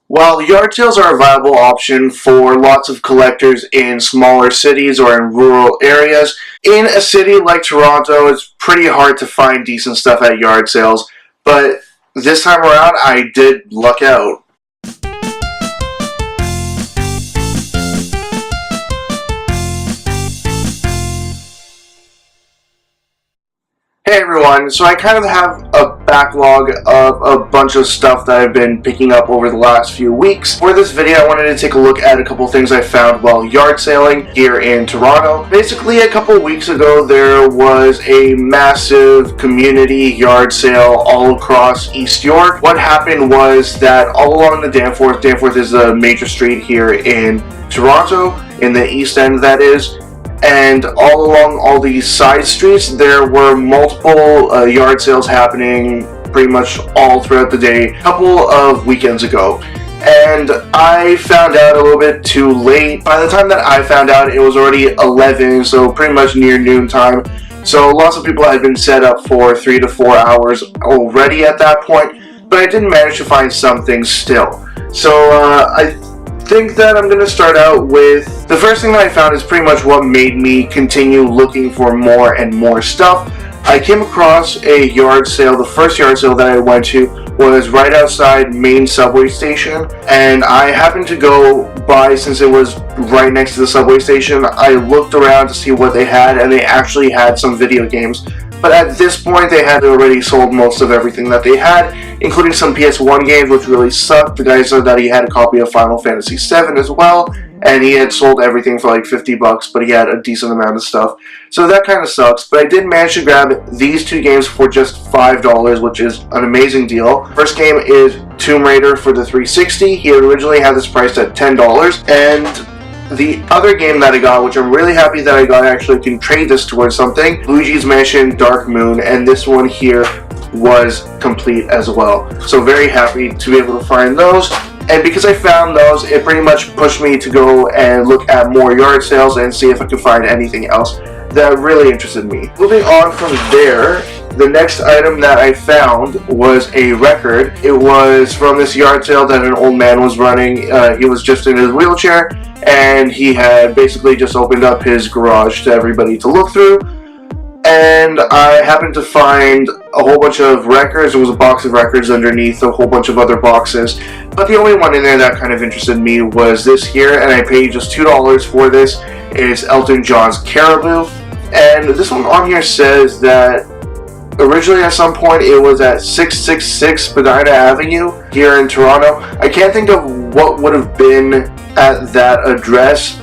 While yard sales are a viable option for lots of collectors in smaller cities or in rural areas, in a city like Toronto, it's pretty hard to find decent stuff at yard sales, but this time around I did luck out. Hey everyone, so I kind of have a backlog of a bunch of stuff that I've been picking up over the last few weeks. For this video, I wanted to take a look at a couple things I found while yard sailing here in Toronto. Basically, a couple weeks ago, there was a massive community yard sale all across East York. What happened was that all along the Danforth is a major street here in Toronto, in the East End that is, and all along all these side streets there were multiple yard sales happening pretty much all throughout the day a couple of weekends ago, and I found out a little bit too late. By the time that I found out, it was already 11, so pretty much near noon time, so lots of people had been set up for 3 to 4 hours already at that point, but I did manage to find something still. So I think that I'm going to start out with the first thing that I found is pretty much what made me continue looking for more and more stuff. I came across a yard sale. The first yard sale that I went to was right outside main subway station, and I happened to go by since it was right next to the subway station. I looked around to see what they had, and they actually had some video games. But at this point, they had already sold most of everything that they had, including some PS1 games, which really sucked. The guy said that he had a copy of Final Fantasy VII as well, and he had sold everything for like $50, but he had a decent amount of stuff. So that kind of sucks, but I did manage to grab these two games for just $5, which is an amazing deal. First game is Tomb Raider for the 360. He originally had this priced at $10, and the other game that I got, which I'm really happy that I got, actually can trade this towards something, Luigi's Mansion Dark Moon, and this one here was complete as well. So very happy to be able to find those, and because I found those, it pretty much pushed me to go and look at more yard sales and see if I could find anything else that really interested me. Moving on from there, the next item that I found was a record. It was from this yard sale that an old man was running. He was just in his wheelchair, and he had basically just opened up his garage to everybody to look through. And I happened to find a whole bunch of records. There was a box of records underneath a whole bunch of other boxes, but the only one in there that kind of interested me was this here, and I paid just $2 for this. It's Elton John's Caribou, and this one on here says that originally at some point it was at 666 Spadina Avenue here in Toronto. I can't think of what would have been at that address,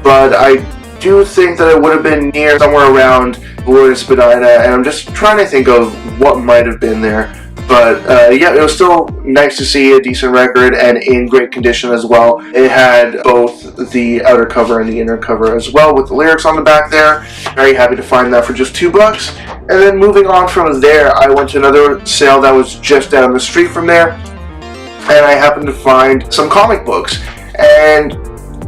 but I do think that it would have been near somewhere around Bloor and Spadina, and I'm just trying to think of what might have been there. But yeah, it was still nice to see a decent record and in great condition as well. It had both the outer cover and the inner cover as well with the lyrics on the back there. Very happy to find that for just $2. And then moving on from there, I went to another sale that was just down the street from there, and I happened to find some comic books. And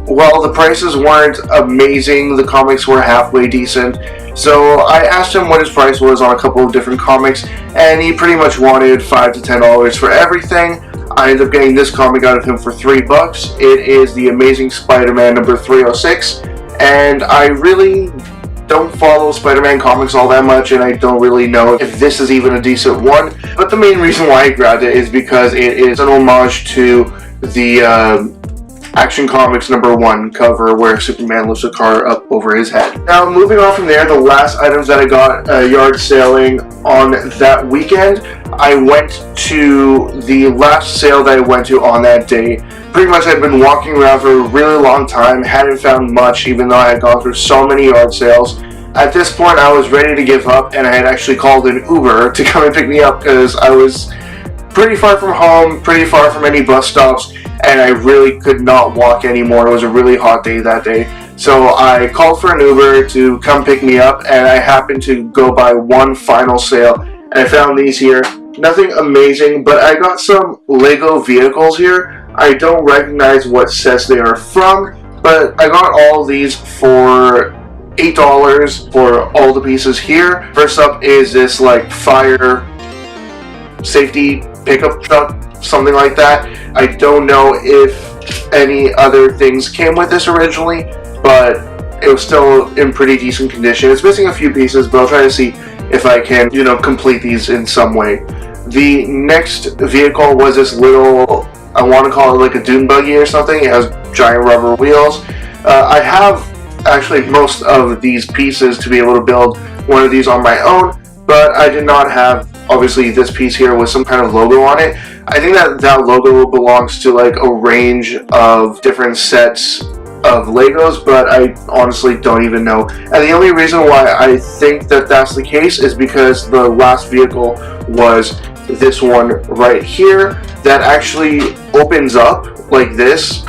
while the prices weren't amazing, the comics were halfway decent. So I asked him what his price was on a couple of different comics, and he pretty much wanted $5 to $10 for everything. I ended up getting this comic out of him for $3. It is The Amazing Spider-Man number 306, and I really don't follow Spider-Man comics all that much, and I don't really know if this is even a decent one. But the main reason why I grabbed it is because it is an homage to the Action Comics #1 cover where Superman lifts a car up over his head. Now, moving on from there, the last items that I got yard sailing on that weekend, I went to the last sale that I went to on that day. Pretty much I'd been walking around for a really long time, hadn't found much even though I had gone through so many yard sales. At this point, I was ready to give up, and I had actually called an Uber to come and pick me up because I was pretty far from home, pretty far from any bus stops, and I really could not walk anymore. It was a really hot day that day. So I called for an Uber to come pick me up, and I happened to go by one final sale, and I found these here. Nothing amazing, but I got some Lego vehicles here. I don't recognize what sets they are from, but I got all of these for $8 for all the pieces here. First up is this like fire safety pickup truck something like that. I don't know if any other things came with this originally, but it was still in pretty decent condition. It's missing a few pieces, but I'll try to see if I can, complete these in some way. The next vehicle was this little, I want to call it like a dune buggy or something. It has giant rubber wheels. I have actually most of these pieces to be able to build one of these on my own, but I did not have, obviously, this piece here with some kind of logo on it. I think that logo belongs to like a range of different sets of Legos, but I honestly don't even know. And the only reason why I think that that's the case is because the last vehicle was this one right here that actually opens up like this,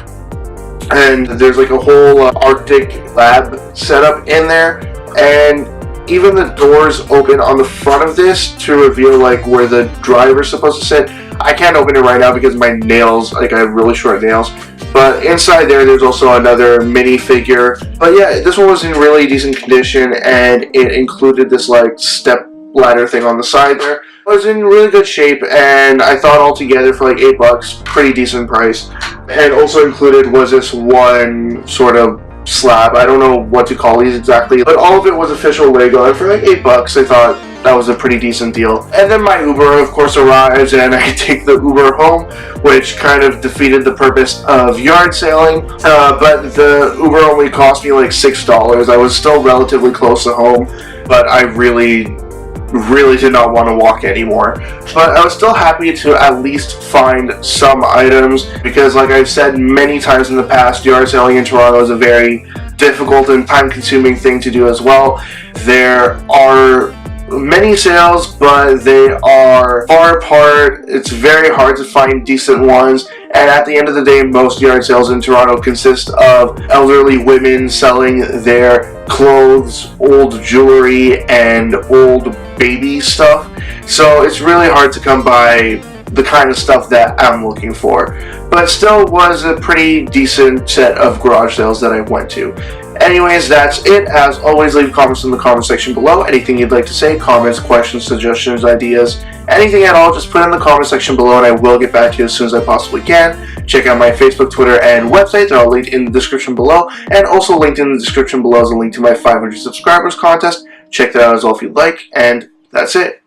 and there's like a whole Arctic lab setup in there, and even the doors open on the front of this to reveal like where the driver's supposed to sit. I can't open it right now because my nails, like I have really short nails. But inside there's also another minifigure. But yeah, this one was in really decent condition, and it included this like step ladder thing on the side there. It was in really good shape, and I thought altogether for like $8, pretty decent price. And also included was this one sort of slab. I don't know what to call these exactly, but all of it was official Lego, and for like $8 I thought that was a pretty decent deal. And then my Uber of course arrives, and I take the Uber home, which kind of defeated the purpose of yard sailing, but the Uber only cost me like $6. I was still relatively close to home, but I really did not want to walk anymore. But I was still happy to at least find some items, because like I've said many times in the past, yard selling in Toronto is a very difficult and time-consuming thing to do as well. There are many sales, but they are far apart. It's very hard to find decent ones, and at the end of the day, most yard sales in Toronto consist of elderly women selling their clothes, old jewelry, and old baby stuff. So it's really hard to come by the kind of stuff that I'm looking for, but still was a pretty decent set of garage sales that I went to. Anyways, that's it. As always, leave comments in the comment section below. Anything you'd like to say, comments, questions, suggestions, ideas, anything at all, just put in the comment section below and I will get back to you as soon as I possibly can. Check out my Facebook, Twitter, and website. They're all linked in the description below, and also linked in the description below is a link to my 500 subscribers contest. Check that out as well if you'd like, and that's it.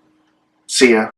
See ya.